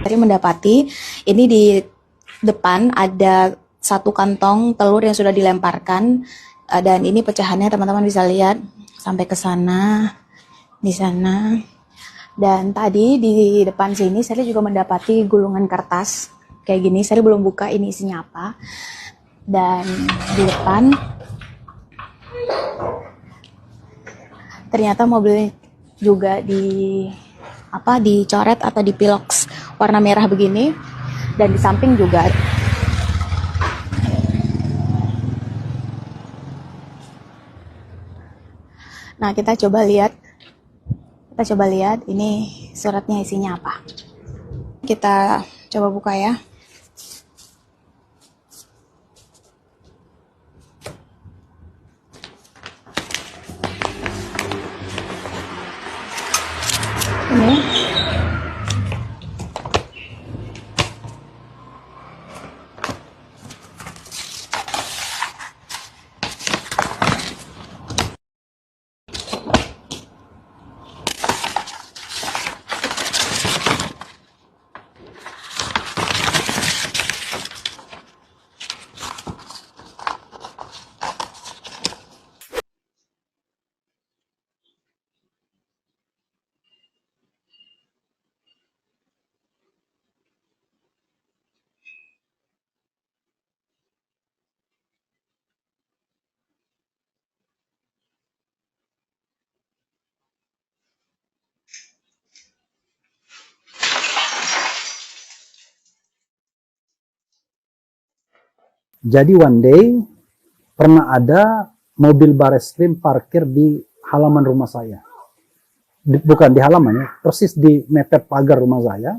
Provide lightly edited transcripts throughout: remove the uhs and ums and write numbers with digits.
Tadi mendapati ini di depan ada satu kantong telur yang sudah dilemparkan, dan ini pecahannya teman-teman bisa lihat sampai ke sana, di sana. Dan tadi di depan sini saya juga mendapati gulungan kertas kayak gini. Saya belum buka ini isinya apa. Dan di depan ternyata mobil juga dicoret atau dipiloks warna merah begini. Dan di samping juga nah kita coba lihat ini suratnya isinya apa. Kita coba buka ya. Ini Jadi one day pernah ada mobil Bareskrim parkir di halaman rumah saya. Bukan di halaman ya, persis di mepet pagar rumah saya.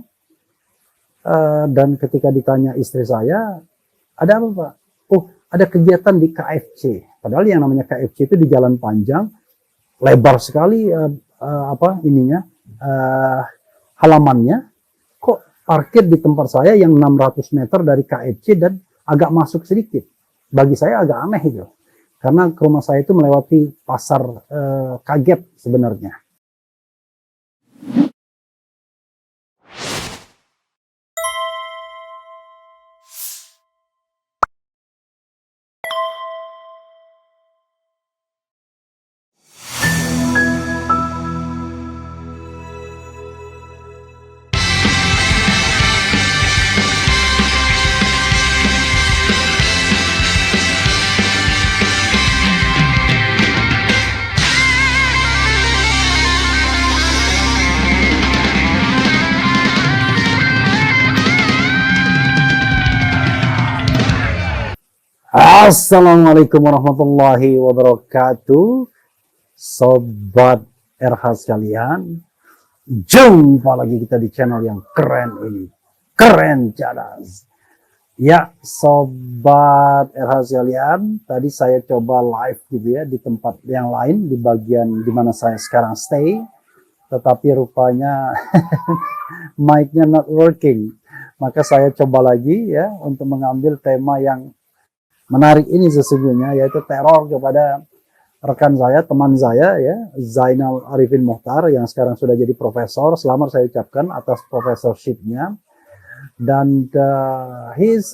Dan ketika ditanya istri saya, ada apa Pak? Oh, ada kegiatan di KFC. Padahal yang namanya KFC itu di jalan panjang, lebar sekali halamannya. Kok parkir di tempat saya yang 600 meter dari KFC dan agak masuk sedikit. Bagi saya agak aneh itu. Karena ke rumah saya itu melewati pasar Kaget sebenarnya. Assalamualaikum warahmatullahi wabarakatuh. Sobat RH sekalian, jumpa lagi kita di channel yang keren ini. Keren cadas. Ya, Sobat RH sekalian, tadi saya coba live gitu ya di tempat yang lain, di bagian dimana saya sekarang stay. Tetapi rupanya mic-nya not working. Maka saya coba lagi ya untuk mengambil tema yang menarik ini sesungguhnya, yaitu teror kepada rekan saya, teman saya ya, Zainal Arifin Mohtar yang sekarang sudah jadi profesor. Selamat saya ucapkan atas professorship-nya. Dan he's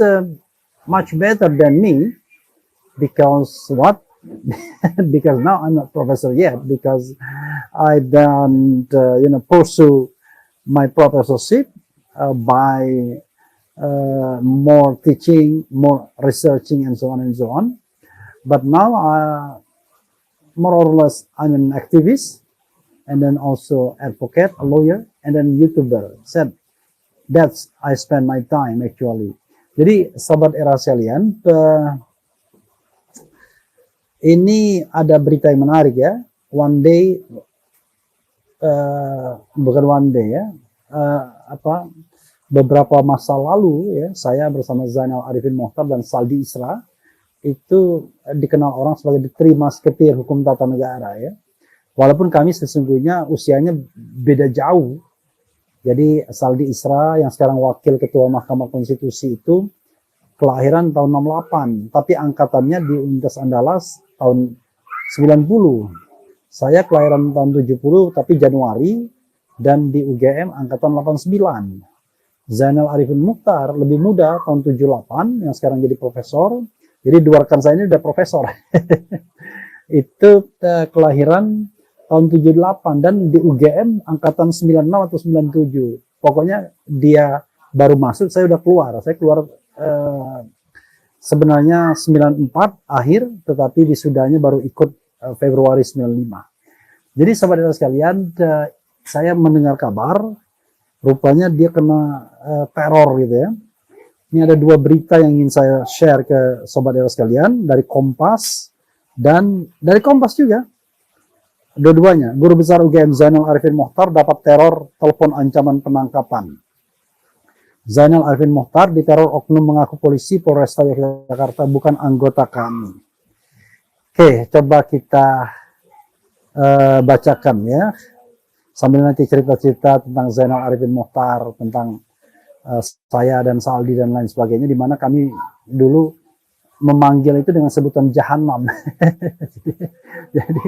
much better than me because what? Because now I'm not professor yet because I don't pursue my professorship by more teaching, more researching, and so on and so on. But now, more or less, I'm an activist, and then also advocate, a lawyer, and then YouTuber. Said that's I spend my time actually. Jadi, Sobat RH sekalian, ini ada berita yang menarik ya. One day, bukan one day ya, beberapa masa lalu ya, saya bersama Zainal Arifin Mohtar dan Saldi Isra itu dikenal orang sebagai the three musketeer hukum tata negara ya. Walaupun kami sesungguhnya usianya beda jauh. Jadi Saldi Isra yang sekarang wakil ketua Mahkamah Konstitusi itu kelahiran tahun 68, tapi angkatannya di Universitas Andalas tahun 90. Saya kelahiran tahun 70 tapi Januari, dan di UGM angkatan 89. Zainal Arifin Mukhtar lebih muda, tahun 78, yang sekarang jadi profesor. Jadi dua rekan saya ini udah profesor. Itu kelahiran tahun 78 dan di UGM angkatan 96 atau 97. Pokoknya dia baru masuk, saya udah keluar. Saya keluar sebenarnya 94 akhir, tetapi wisudanya baru ikut Februari 95. Jadi sahabat sekalian, saya mendengar kabar, rupanya dia kena teror gitu ya. Ini ada dua berita yang ingin saya share ke sobat sekalian, dari Kompas dan dari Kompas juga. Dua-duanya, Guru Besar UGM Zainal Arifin Mukhtar dapat teror telepon ancaman penangkapan. Zainal Arifin Mukhtar diteror oknum mengaku polisi Polresta Yogyakarta bukan anggota kami. Oke, coba kita bacakan ya. Sambil nanti cerita-cerita tentang Zainal Arifin Mukhtar, tentang saya dan Saldi dan lain sebagainya, di mana kami dulu memanggil itu dengan sebutan jahanam. Jadi,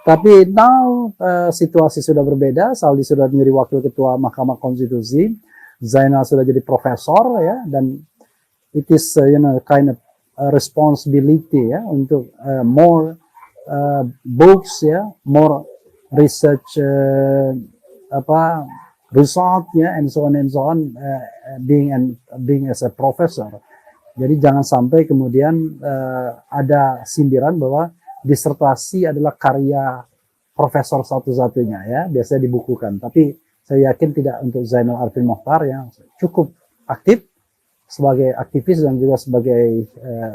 tapi now situasi sudah berbeda. Saldi sudah menjadi wakil ketua Mahkamah Konstitusi, Zainal sudah jadi profesor ya, dan it is kind of responsibility ya untuk more books ya, more research result ya, and so on being as a professor. Jadi jangan sampai kemudian ada sindiran bahwa disertasi adalah karya profesor satu-satunya ya, biasanya dibukukan. Tapi saya yakin tidak untuk Zainal Arifin Mukhtar yang cukup aktif sebagai aktivis dan juga sebagai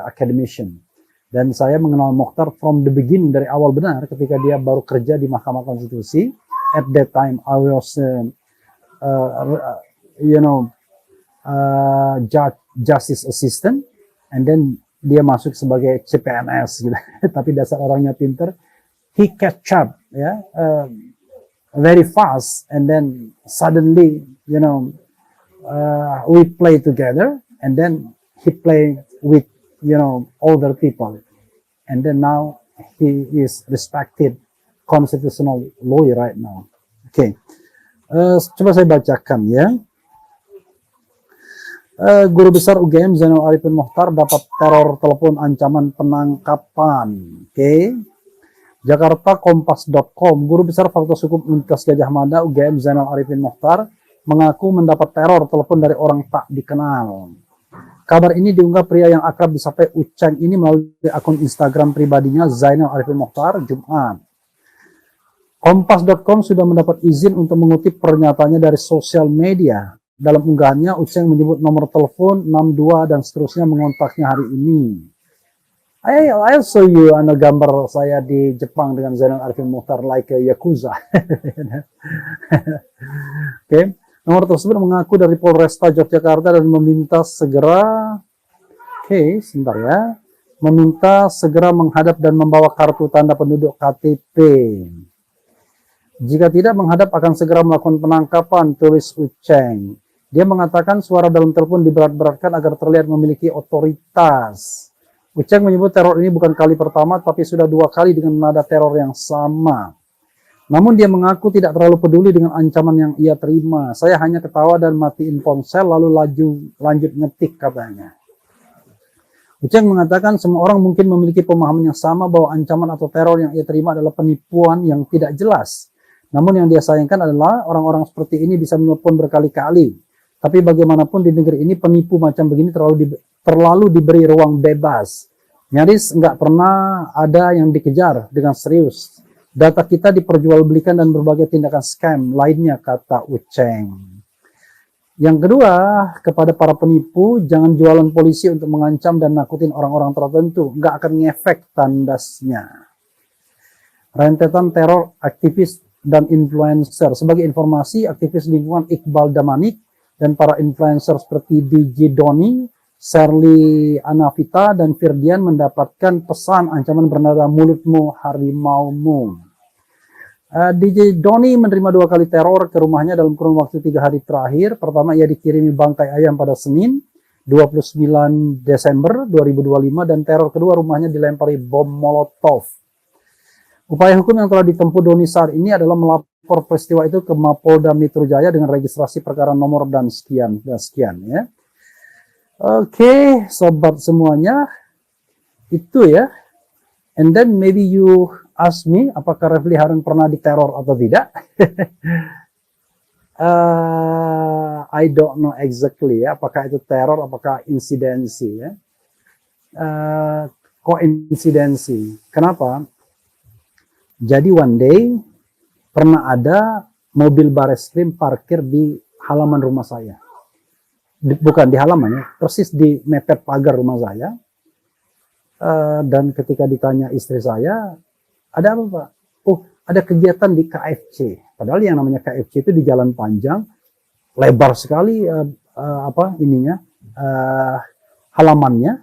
academician. Dan saya mengenal Mukhtar from the beginning, dari awal benar ketika dia baru kerja di Mahkamah Konstitusi. At that time I was justice assistant, and then dia masuk sebagai CPNS gitu. Tapi dasar orangnya pinter, he catch up ya, very fast, and then suddenly we play together, and then he play with older people, and then now he is respected constitutional lawyer right now. Oke. Coba saya bacakan ya. Guru Besar UGM Zainal Arifin Mukhtar dapat teror telepon ancaman penangkapan. Oke. Jakarta Kompas.com. Guru Besar Fakultas Hukum Universitas Gadjah Mada UGM Zainal Arifin Mukhtar mengaku mendapat teror telepon dari orang tak dikenal. Kabar ini diunggah pria yang akrab disapa Uceng ini melalui akun Instagram pribadinya Zainal Arifin Mukhtar Jumat. Kompas.com sudah mendapat izin untuk mengutip pernyataannya dari sosial media. Dalam unggahannya, Uceng menyebut nomor telepon 62 dan seterusnya mengontaknya hari ini. I'll show you gambar saya di Jepang dengan Zainal Arifin Mukhtar like a Yakuza. Oke. Nomor tersebut mengaku dari Polresta Yogyakarta dan meminta segera, sebentar ya, meminta segera menghadap dan membawa kartu tanda penduduk KTP. Jika tidak menghadap akan segera melakukan penangkapan, tulis Uceng. Dia mengatakan suara dalam telepon diberat-beratkan agar terlihat memiliki otoritas. Uceng menyebut teror ini bukan kali pertama, tapi sudah 2 kali dengan nada teror yang sama. Namun dia mengaku tidak terlalu peduli dengan ancaman yang ia terima. Saya hanya ketawa dan matiin ponsel lalu lanjut ngetik, katanya. Uceng mengatakan semua orang mungkin memiliki pemahaman yang sama bahwa ancaman atau teror yang ia terima adalah penipuan yang tidak jelas. Namun yang dia sayangkan adalah orang-orang seperti ini bisa menelpon berkali-kali. Tapi bagaimanapun di negeri ini penipu macam begini terlalu diberi ruang bebas. Nyaris nggak pernah ada yang dikejar dengan serius. Data kita diperjualbelikan dan berbagai tindakan scam lainnya, kata Uceng. Yang kedua, kepada para penipu, jangan jualan polisi untuk mengancam dan nakutin orang-orang tertentu. Nggak akan ngefek tandasnya. Rentetan teror aktivis dan influencer. Sebagai informasi, aktivis lingkungan Iqbal Damanik dan para influencer seperti DJ Doni, Sherly Anavita, dan Firdian mendapatkan pesan ancaman bernada mulutmu harimaumu. DJ Doni menerima 2 kali teror ke rumahnya dalam kurun waktu 3 hari terakhir. Pertama, ia dikirimi bangkai ayam pada Senin 29 Desember 2025 dan teror kedua rumahnya dilempari bom molotov. Upaya hukum yang telah ditempuh Doni saat ini adalah melapor peristiwa itu ke Mapolda Metro Jaya dengan registrasi perkara nomor dan sekian ya. Oke, sobat semuanya, itu ya. And then maybe you ask me, apakah Refli Harun pernah diteror atau tidak? I don't know exactly ya, apakah itu teror, apakah insidensi ya. Koinsidensi. Kenapa? Jadi one day pernah ada mobil Bareskrim parkir di halaman rumah saya. Bukan di halaman ya, persis di mepet pagar rumah saya. Dan ketika ditanya istri saya, ada apa Pak? Oh, ada kegiatan di KFC. Padahal yang namanya KFC itu di jalan panjang, lebar sekali halamannya.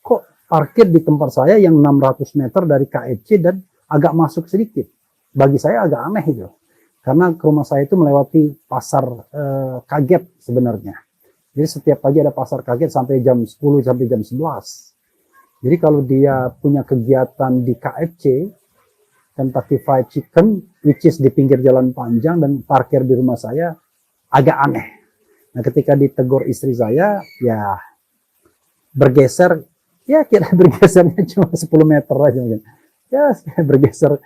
Kok parkir di tempat saya yang 600 meter dari KFC dan agak masuk sedikit. Bagi saya agak aneh itu. Karena ke rumah saya itu melewati pasar kaget sebenarnya. Jadi setiap pagi ada pasar kaget sampai jam 10 sampai jam 11. Jadi kalau dia punya kegiatan di KFC, Kentucky Fried Chicken, which is di pinggir jalan panjang dan parkir di rumah saya, agak aneh. Nah ketika ditegur istri saya, ya bergeser, ya kira bergesernya cuma 10 meter aja mungkin. Ya bergeser,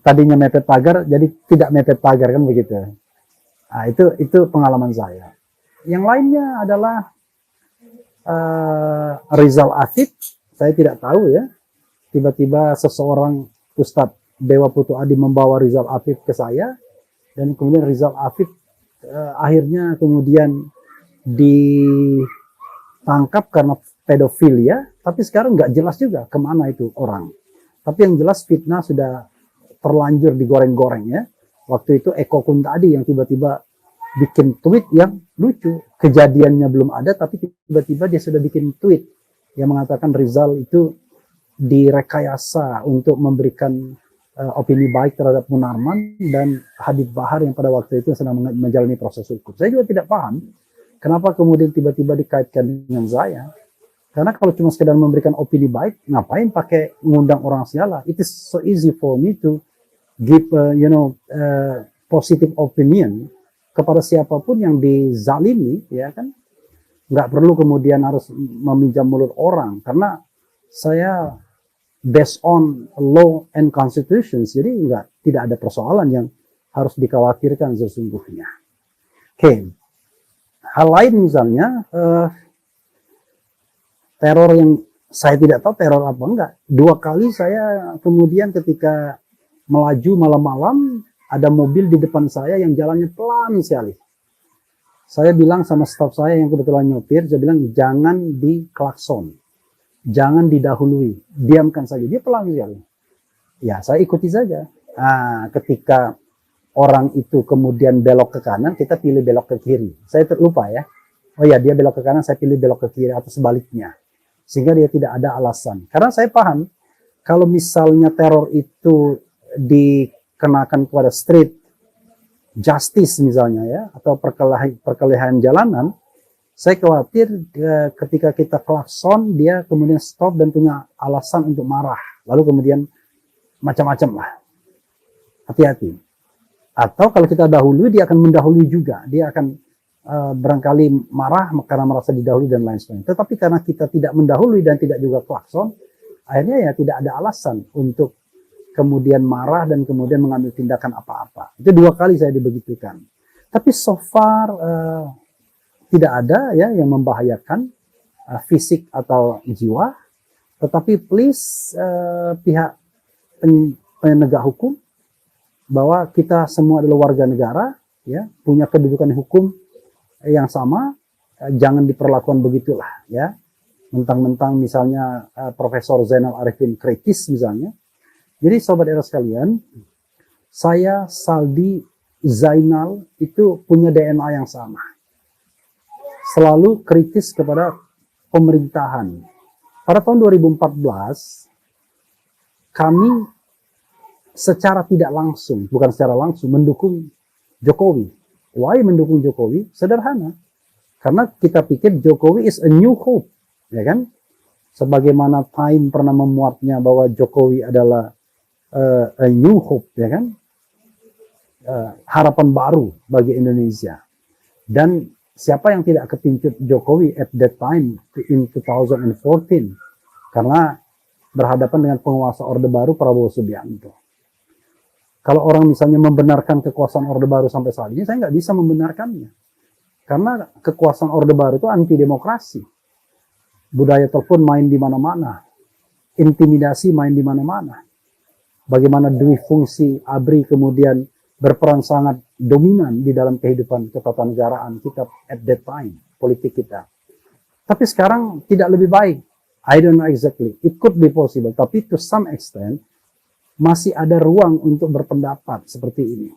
tadinya mepet pagar, jadi tidak mepet pagar kan begitu. Nah itu pengalaman saya. Yang lainnya adalah Rizal Afif, saya tidak tahu ya. Tiba-tiba seseorang Ustadz Dewa Putu Adi membawa Rizal Afif ke saya, dan kemudian Rizal Afif akhirnya kemudian ditangkap karena pedofilia, tapi sekarang nggak jelas juga kemana itu orang. Tapi yang jelas fitnah sudah terlanjur digoreng-goreng ya. Waktu itu Eko Kuntadi yang tiba-tiba bikin tweet yang lucu. Kejadiannya belum ada, tapi tiba-tiba dia sudah bikin tweet yang mengatakan Rizal itu direkayasa untuk memberikan opini baik terhadap Munarman dan Habib Bahar yang pada waktu itu sedang menjalani proses hukum. Saya juga tidak paham kenapa kemudian tiba-tiba dikaitkan dengan saya. Karena kalau cuma sekedar memberikan opini baik, ngapain pakai mengundang orang segala? It is so easy for me to give positive opinion kepada siapapun yang dizalimi, ya kan? Nggak perlu kemudian harus meminjam mulut orang, karena saya based on law and constitutions, jadi tidak ada persoalan yang harus dikhawatirkan sesungguhnya. Oke. Hal lain misalnya, teror yang saya tidak tahu teror apa enggak. 2 kali saya kemudian ketika melaju malam-malam, ada mobil di depan saya yang jalannya pelan sekali. Saya bilang sama staf saya yang kebetulan nyopir, saya bilang jangan diklakson, jangan didahului, diamkan saja. Dia pelan sekali. Ya, saya ikuti saja. Nah, ketika orang itu kemudian belok ke kanan, kita pilih belok ke kiri. Saya terlupa ya. Oh ya, dia belok ke kanan, saya pilih belok ke kiri atau sebaliknya. Sehingga dia tidak ada alasan. Karena saya paham, kalau misalnya teror itu dikenakan kepada street justice misalnya ya, atau perkelahian jalanan, saya khawatir ketika kita klakson, dia kemudian stop dan punya alasan untuk marah. Lalu kemudian macam-macam lah. Hati-hati. Atau kalau kita dahului, dia akan mendahului juga. Dia akan barangkali marah karena merasa didahului dan lain sebagainya. Tetapi karena kita tidak mendahului dan tidak juga klakson, akhirnya ya tidak ada alasan untuk kemudian marah dan kemudian mengambil tindakan apa-apa. Itu 2 kali saya dibegitukan. Tapi so far tidak ada ya yang membahayakan fisik atau jiwa. Tetapi please pihak penegak hukum, bahwa kita semua adalah warga negara, ya, punya kedudukan hukum yang sama, jangan diperlakukan begitulah ya. Mentang-mentang misalnya Profesor Zainal Arifin kritis misalnya. Jadi sobat era sekalian, saya, Saldi, Zainal itu punya DNA yang sama. Selalu kritis kepada pemerintahan. Pada tahun 2014, kami secara tidak langsung, bukan secara langsung, mendukung Jokowi. Why mendukung Jokowi? Sederhana. Karena kita pikir Jokowi is a new hope. Ya kan? Sebagaimana Time pernah memuatnya bahwa Jokowi adalah a new hope, ya kan? Harapan baru bagi Indonesia. Dan siapa yang tidak kepincut Jokowi at that time in 2014 karena berhadapan dengan penguasa Orde Baru Prabowo Subianto. Kalau orang misalnya membenarkan kekuasaan Orde Baru sampai saat ini, saya nggak bisa membenarkannya. Karena kekuasaan Orde Baru itu anti demokrasi. Budaya telepon main di mana-mana. Intimidasi main di mana-mana. Bagaimana dui fungsi ABRI kemudian berperan sangat dominan di dalam kehidupan ketatanegaraan kita at that time, politik kita. Tapi sekarang tidak lebih baik. I don't know exactly. It could be possible. Tapi to some extent, masih ada ruang untuk berpendapat seperti ini.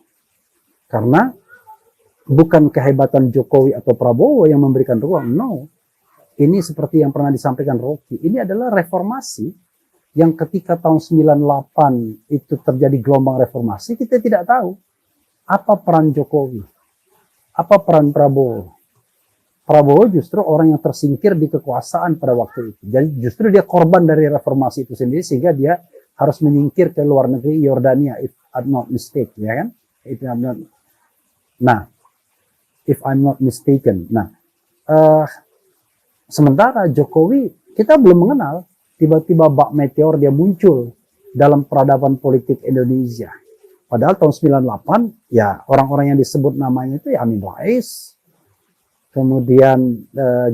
Karena bukan kehebatan Jokowi atau Prabowo yang memberikan ruang. No. Ini seperti yang pernah disampaikan Rocky. Ini adalah reformasi yang ketika tahun 98 itu terjadi gelombang reformasi, kita tidak tahu apa peran Jokowi, apa peran Prabowo. Prabowo justru orang yang tersingkir di kekuasaan pada waktu itu. Jadi justru dia korban dari reformasi itu sendiri sehingga dia harus menyingkir ke luar negeri Yordania, if I'm not mistaken, ya kan? If I'm not mistaken. Sementara Jokowi kita belum mengenal, tiba-tiba bak meteor dia muncul dalam peradaban politik Indonesia. Padahal tahun 98 ya orang-orang yang disebut namanya itu ya Amin Rais, kemudian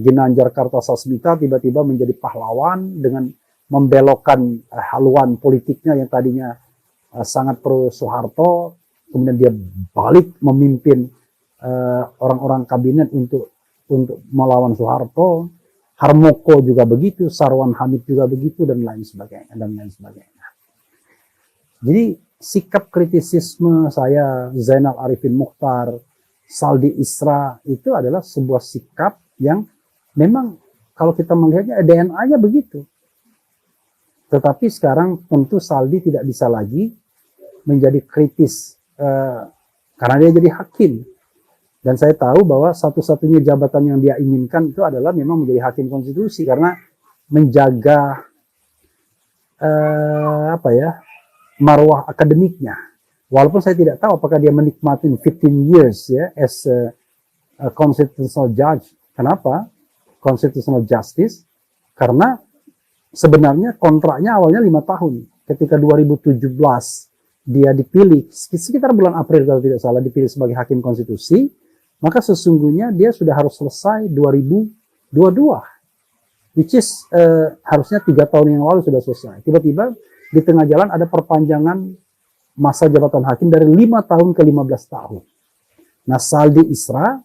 Ginanjar Kartasasmita tiba-tiba menjadi pahlawan dengan membelokkan haluan politiknya yang tadinya sangat pro Soeharto, kemudian dia balik memimpin orang-orang kabinet untuk melawan Soeharto. Harmoko juga begitu, Sarwan Hamid juga begitu, dan lain sebagainya, Jadi sikap kritisisme saya, Zainal Arifin Mokhtar, Saldi Isra, itu adalah sebuah sikap yang memang kalau kita melihatnya DNA-nya begitu. Tetapi sekarang tentu Saldi tidak bisa lagi menjadi kritis karena dia jadi hakim. Dan saya tahu bahwa satu-satunya jabatan yang dia inginkan itu adalah memang menjadi hakim konstitusi karena menjaga marwah akademiknya. Walaupun saya tidak tahu apakah dia menikmati 15 years ya as a constitutional judge. Kenapa? Constitutional justice karena sebenarnya kontraknya awalnya 5 tahun. Ketika 2017 dia dipilih sekitar bulan April kalau tidak salah dipilih sebagai hakim konstitusi, maka sesungguhnya dia sudah harus selesai 2022, which is harusnya 3 tahun yang lalu sudah selesai. Tiba-tiba di tengah jalan ada perpanjangan masa jabatan hakim dari 5 tahun ke 15 tahun. Nah, Saldi Isra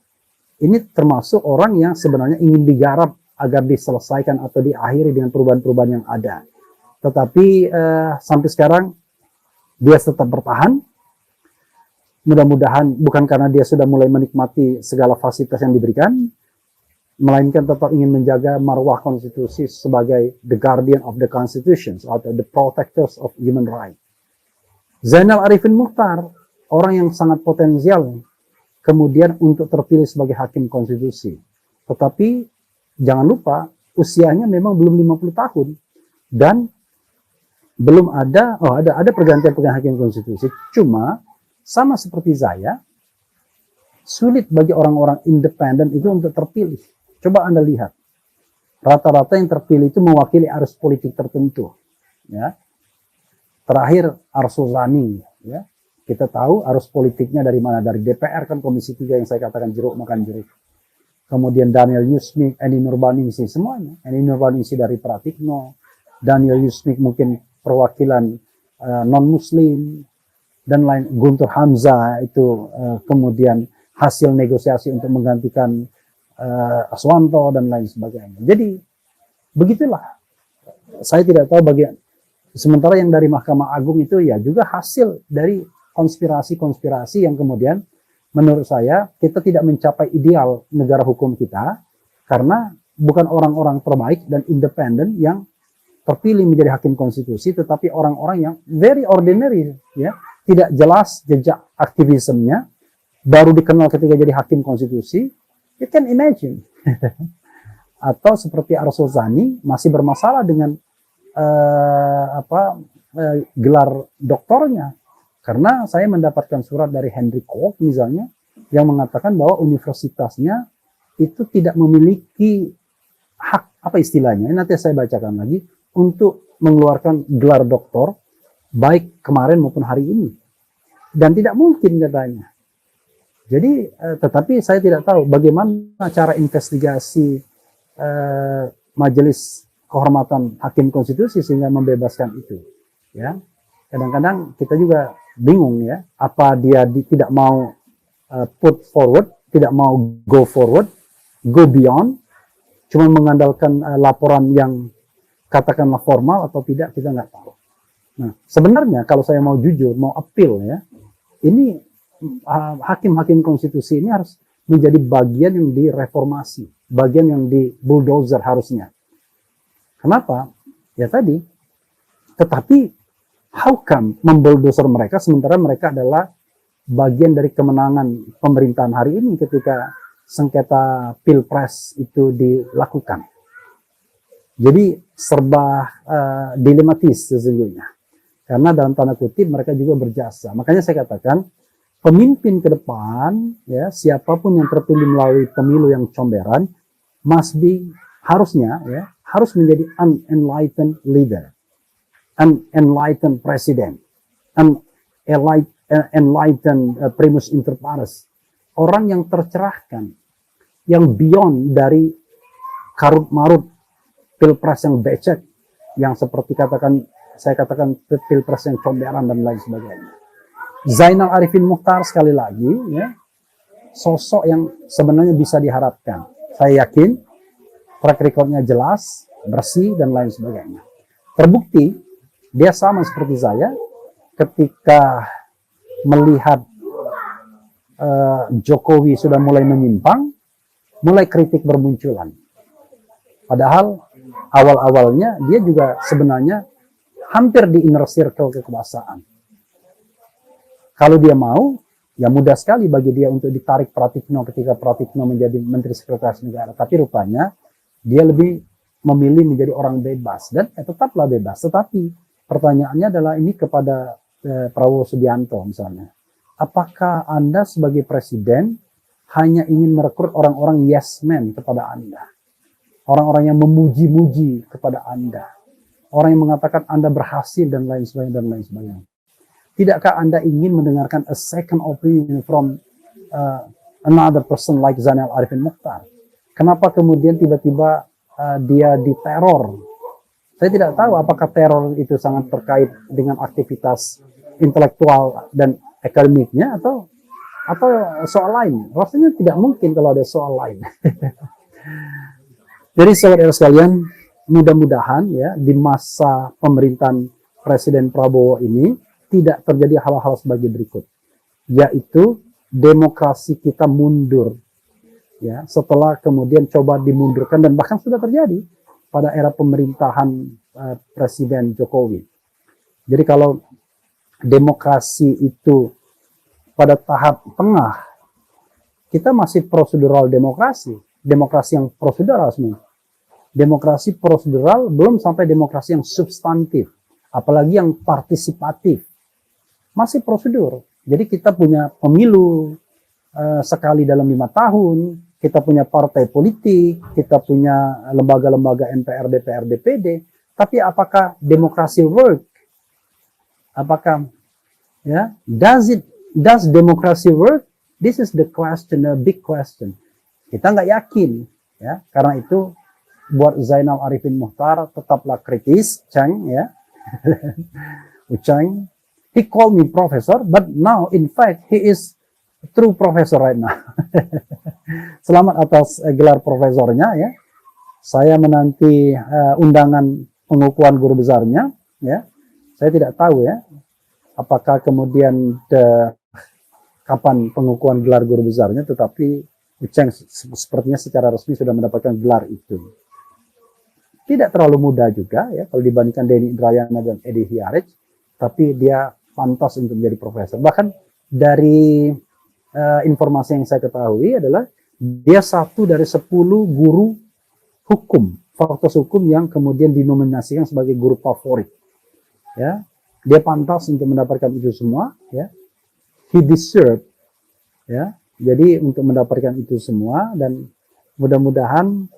ini termasuk orang yang sebenarnya ingin digarap agar diselesaikan atau diakhiri dengan perubahan-perubahan yang ada. Tetapi sampai sekarang dia tetap bertahan. Mudah-mudahan bukan karena dia sudah mulai menikmati segala fasilitas yang diberikan, melainkan tetap ingin menjaga marwah konstitusi sebagai the guardian of the constitutions atau the protectors of human rights. Zainal Arifin Mokhtar, orang yang sangat potensial kemudian untuk terpilih sebagai hakim konstitusi. Tetapi jangan lupa usianya memang belum 50 tahun dan belum ada pergantian hakim konstitusi. Cuma sama seperti saya, sulit bagi orang-orang independen itu untuk terpilih. Coba Anda lihat, rata-rata yang terpilih itu mewakili arus politik tertentu. Ya. Terakhir Arsul Sani, ya. Kita tahu arus politiknya dari mana? Dari DPR kan Komisi 3 yang saya katakan jeruk makan jeruk. Kemudian Daniel Yusmik, Eni Nurbaningsi, semuanya. Eni Nurbaningsi dari Pratikno, Daniel Yusmik mungkin perwakilan non-muslim, dan lain. Guntur Hamzah itu kemudian hasil negosiasi untuk menggantikan Aswanto dan lain sebagainya. Jadi begitulah. Saya tidak tahu sementara yang dari Mahkamah Agung itu ya juga hasil dari konspirasi-konspirasi yang kemudian menurut saya kita tidak mencapai ideal negara hukum kita karena bukan orang-orang terbaik dan independen yang terpilih menjadi hakim konstitusi, tetapi orang-orang yang very ordinary, ya, tidak jelas jejak aktivismenya, baru dikenal ketika jadi hakim konstitusi. You can imagine. Atau seperti Arsul Sani masih bermasalah dengan gelar doktornya. Karena saya mendapatkan surat dari Henry Koch misalnya, yang mengatakan bahwa universitasnya itu tidak memiliki hak, apa istilahnya, nanti saya bacakan lagi, untuk mengeluarkan gelar doktor, baik kemarin maupun hari ini. Dan tidak mungkin katanya. Jadi, tetapi saya tidak tahu bagaimana cara investigasi Majelis Kehormatan Hakim Konstitusi sehingga membebaskan itu. Ya, kadang-kadang kita juga bingung ya, apa dia tidak mau put forward, tidak mau go forward, go beyond, cuma mengandalkan laporan yang katakanlah formal atau tidak, kita nggak tahu. Nah, sebenarnya kalau saya mau jujur, mau appeal ya, ini hakim-hakim konstitusi ini harus menjadi bagian yang direformasi, bagian yang di bulldozer harusnya. Kenapa? Ya tadi, tetapi how come membulldozer mereka sementara mereka adalah bagian dari kemenangan pemerintahan hari ini ketika sengketa pilpres itu dilakukan. Jadi serba dilematis sesungguhnya. Karena dalam tanda kutip mereka juga berjasa. Makanya saya katakan pemimpin ke depan, ya siapapun yang terpilih melalui pemilu yang comberan, must be harusnya ya harus menjadi an enlightened leader, an enlightened president, an enlightened primus inter pares, orang yang tercerahkan, yang beyond dari karut marut pilpres yang becek, yang seperti saya katakan pilpres yang comberan dan lain sebagainya. Zainal Arifin Mochtar sekali lagi ya, sosok yang sebenarnya bisa diharapkan. Saya yakin track recordnya jelas, bersih dan lain sebagainya. Terbukti dia sama seperti saya ketika melihat Jokowi sudah mulai menyimpang, mulai kritik bermunculan. Padahal awal-awalnya dia juga sebenarnya hampir di inner circle kekuasaan. Kalau dia mau, ya mudah sekali bagi dia untuk ditarik Pratikno ketika Pratikno menjadi Menteri Sekretaris Negara. Tapi rupanya dia lebih memilih menjadi orang bebas. Dan tetaplah bebas. Tetapi pertanyaannya adalah ini kepada Prabowo Subianto misalnya. Apakah Anda sebagai presiden hanya ingin merekrut orang-orang yes man kepada Anda? Orang-orang yang memuji-muji kepada Anda? Orang yang mengatakan Anda berhasil dan lain sebagainya dan lain sebagainya. Tidakkah Anda ingin mendengarkan a second opinion from another person like Zainal Arifin Mochtar? Kenapa kemudian tiba-tiba dia diteror? Saya tidak tahu apakah teror itu sangat terkait dengan aktivitas intelektual dan akademiknya atau soal lain. Rasanya tidak mungkin kalau ada soal lain. Jadi saudara sekalian, mudah-mudahan ya di masa pemerintahan Presiden Prabowo ini tidak terjadi hal-hal sebagai berikut, yaitu demokrasi kita mundur ya setelah kemudian coba dimundurkan dan bahkan sudah terjadi pada era pemerintahan Presiden Jokowi. Jadi kalau demokrasi itu pada tahap tengah, kita masih prosedural demokrasi yang prosedural sebenarnya. Demokrasi prosedural belum sampai demokrasi yang substantif, apalagi yang partisipatif. Masih prosedur. Jadi kita punya pemilu sekali dalam 5 tahun, kita punya partai politik, kita punya lembaga-lembaga MPR, DPR, DPD. Tapi apakah demokrasi work? Apakah ya does democracy work? This is the question, the big question. Kita nggak yakin, ya. Karena itu buat Zainal Arifin Mochtar tetaplah kritis, Chang, ya. Chang, he called me professor, but now in fact he is a true professor right now. Selamat atas gelar profesornya, ya. Saya menanti undangan pengukuhan guru besarnya, ya. Saya tidak tahu ya, apakah kemudian kapan pengukuhan gelar guru besarnya, tetapi Chang sepertinya secara resmi sudah mendapatkan gelar itu. Tidak terlalu muda juga ya kalau dibandingkan Denny Indrayana dan Edi Hiarij, tapi dia pantas untuk menjadi profesor. Bahkan dari informasi yang saya ketahui adalah dia 1 dari 10 guru hukum, fakultas hukum yang kemudian dinominasikan sebagai guru favorit. Ya, Dia pantas untuk mendapatkan itu semua, ya. He deserve, ya. Jadi untuk mendapatkan itu semua, dan mudah-mudahan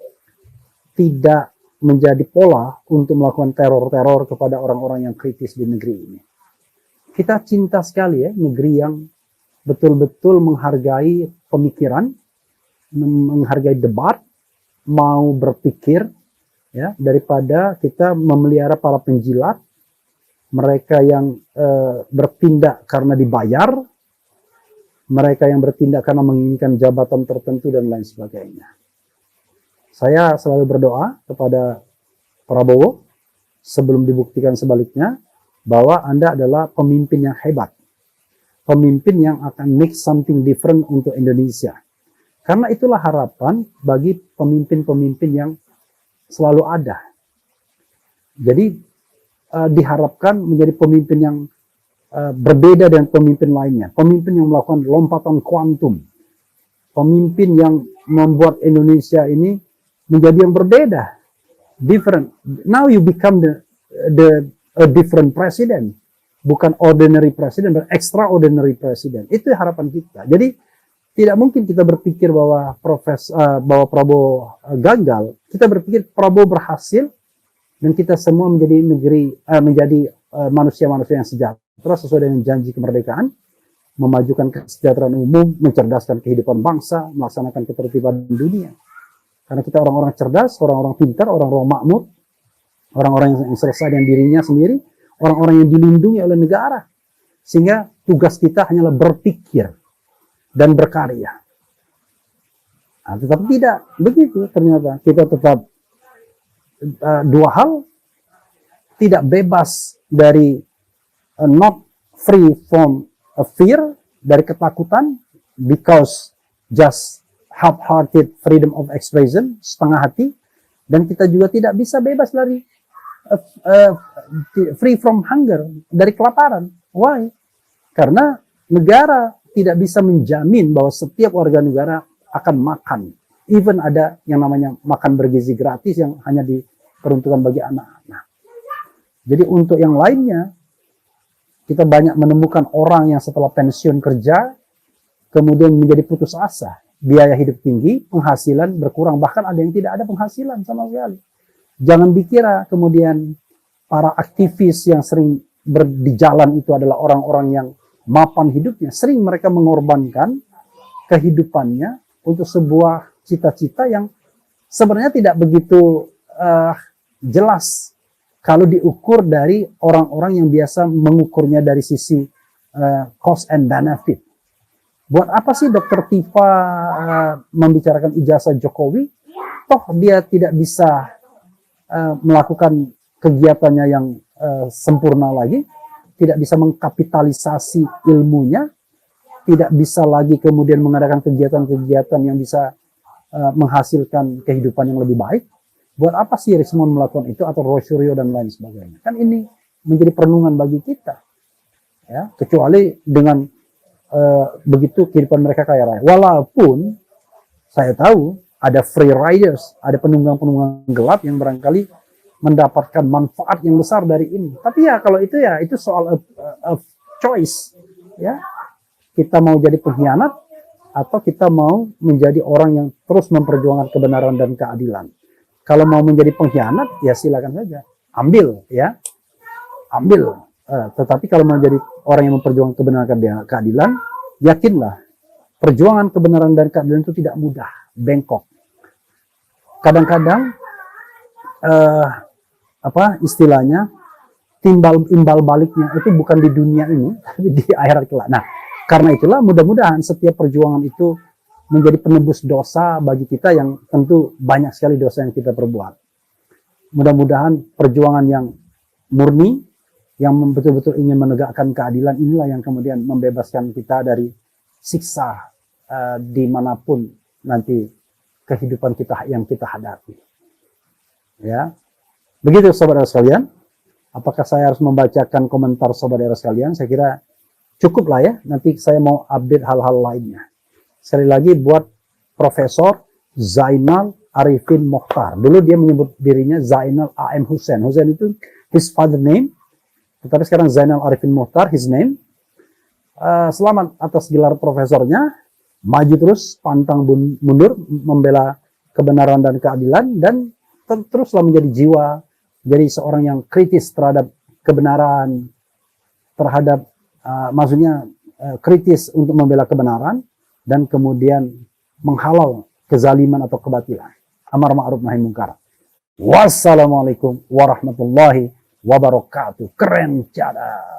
tidak menjadi pola untuk melakukan teror-teror kepada orang-orang yang kritis di negeri ini. Kita cinta sekali ya negeri yang betul-betul menghargai pemikiran, menghargai debat, mau berpikir, ya, daripada kita memelihara para penjilat, mereka yang bertindak karena dibayar, mereka yang bertindak karena menginginkan jabatan tertentu dan lain sebagainya. Saya selalu berdoa kepada Prabowo sebelum dibuktikan sebaliknya bahwa Anda adalah pemimpin yang hebat, pemimpin yang akan make something different untuk Indonesia. Karena itulah harapan bagi pemimpin-pemimpin yang selalu ada. Jadi diharapkan menjadi pemimpin yang berbeda dengan pemimpin lainnya, pemimpin yang melakukan lompatan kuantum, pemimpin yang membuat Indonesia ini menjadi yang berbeda, different. Now you become a different president, bukan ordinary president, but extraordinary president. Itu harapan kita. Jadi tidak mungkin kita berpikir bahwa bahwa Prabowo gagal. Kita berpikir Prabowo berhasil dan kita semua menjadi manusia-manusia yang sejahtera sesuai dengan janji kemerdekaan, memajukan kesejahteraan umum, mencerdaskan kehidupan bangsa, melaksanakan ketertiban dunia. Karena kita orang-orang cerdas, orang-orang pintar, orang-orang makmur, orang-orang yang selesai dengan dirinya sendiri, orang-orang yang dilindungi oleh negara. Sehingga tugas kita hanyalah berpikir dan berkarya. Nah, tetapi tidak begitu ternyata. Kita tetap dua hal, tidak bebas dari not free from fear, dari ketakutan, because just half-hearted freedom of expression, setengah hati, dan kita juga tidak bisa bebas dari free from hunger, dari kelaparan. Why? Karena negara tidak bisa menjamin bahwa setiap warga negara akan makan. Even ada yang namanya makan bergizi gratis yang hanya diperuntukkan bagi anak-anak. Jadi untuk yang lainnya, kita banyak menemukan orang yang setelah pensiun kerja, kemudian menjadi putus asa. Biaya hidup tinggi, penghasilan berkurang, bahkan ada yang tidak ada penghasilan sama sekali. Jangan dikira kemudian para aktivis yang sering di jalan itu adalah orang-orang yang mapan hidupnya. Sering mereka mengorbankan kehidupannya untuk sebuah cita-cita yang sebenarnya tidak begitu jelas kalau diukur dari orang-orang yang biasa mengukurnya dari sisi cost and benefit. Buat apa sih Dr. Tifa membicarakan ijazah Jokowi? Toh dia tidak bisa melakukan kegiatannya yang sempurna lagi, tidak bisa mengkapitalisasi ilmunya, tidak bisa lagi kemudian mengadakan kegiatan-kegiatan yang bisa menghasilkan kehidupan yang lebih baik. Buat apa sih Rismond melakukan itu, atau Rosario dan lain sebagainya? Kan ini menjadi perenungan bagi kita. Ya, kecuali dengan begitu kehidupan mereka kaya raya. Walaupun saya tahu ada free riders, ada penunggang-penunggang gelap yang barangkali mendapatkan manfaat yang besar dari ini. Tapi ya kalau itu ya itu soal a choice. Ya, kita mau jadi pengkhianat atau kita mau menjadi orang yang terus memperjuangkan kebenaran dan keadilan. Kalau mau menjadi pengkhianat ya silakan saja, ambil ya, ambil. Tetapi kalau mau jadi orang yang memperjuangkan kebenaran dan keadilan, yakinlah perjuangan kebenaran dan keadilan itu tidak mudah, bengkok. Kadang-kadang istilahnya imbal baliknya itu bukan di dunia ini, tapi di akhirat kelak. Nah, karena itulah mudah-mudahan setiap perjuangan itu menjadi penebus dosa bagi kita yang tentu banyak sekali dosa yang kita perbuat. Mudah-mudahan perjuangan yang murni, yang betul-betul ingin menegakkan keadilan, inilah yang kemudian membebaskan kita dari siksa dimanapun nanti kehidupan kita yang kita hadapi. Ya, begitu saudara sekalian. Apakah saya harus membacakan komentar saudara sekalian? Saya kira cukup lah ya. Nanti saya mau update hal-hal lainnya. Sekali lagi buat Profesor Zainal Arifin Mokhtar. Dulu dia menyebut dirinya Zainal A.M. Hussein. Hussein itu his father name. Tetapi sekarang Zainal Arifin Muhtar, his name. Selamat atas gelar profesornya. Maju terus, pantang mundur, membela kebenaran dan keadilan, dan teruslah menjadi jiwa, jadi seorang yang kritis terhadap kebenaran, terhadap maksudnya kritis untuk membela kebenaran, dan kemudian menghalau kezaliman atau kebatilan. Amar ma'ruf nahi mungkar. Wassalamualaikum warahmatullahi wabarakatuh. Keren cada.